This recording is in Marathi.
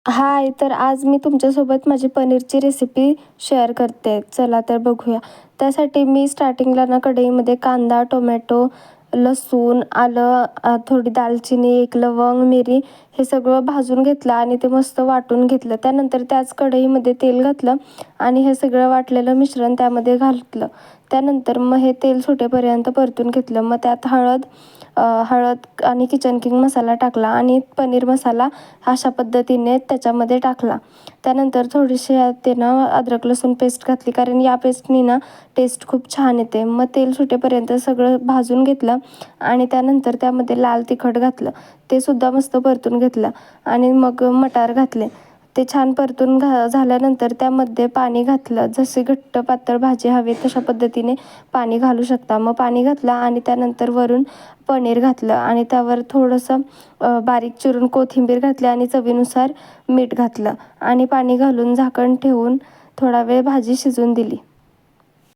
हाय, तर आज मी तुमच्यासोबत माझी पनीरची रेसिपी शेअर करते. चला तर बघूया. त्यासाठी मी स्टार्टिंगला ना कढईमध्ये कांदा, टोमॅटो, लसूण, आलं, थोडी दालचिनी, एक लवंग, मिरी हे सगळं भाजून घेतलं आणि ते मस्त वाटून घेतलं. त्यानंतर त्याच कढईमध्ये तेल घातलं आणि हे सगळं वाटलेलं मिश्रण त्यामध्ये घातलं. त्यानंतर मग हे तेल सुटेपर्यंत परतून घेतलं. मग त्यात हळद आणि किचन किंग मसाला टाकला आणि पनीर मसाला अशा पद्धतीने त्याच्यामध्ये टाकला. त्यानंतर थोडीशी ते ना अद्रक लसूण पेस्ट घातली, कारण या पेस्टनी ना टेस्ट खूप छान येते. मग तेल सुटेपर्यंत सगळं भाजून घेतलं आणि त्यानंतर त्यामध्ये लाल तिखट घातलं. ते सुद्धा मस्त परतून घेतलं आणि मग मटार घातले. ते छान परतून झाल्यानंतर त्यामध्ये पाणी घातलं. जसे घट्ट पातळ भाजी हवी तशा पद्धतीने पाणी घालू शकता. मग पाणी घातलं आणि त्यानंतर वरून पनीर घातलं आणि त्यावर थोडंसं बारीक चिरून कोथिंबीर घातली आणि चवीनुसार मीठ घातलं आणि पाणी घालून झाकण ठेवून थोडा वेळ भाजी शिजवून दिली.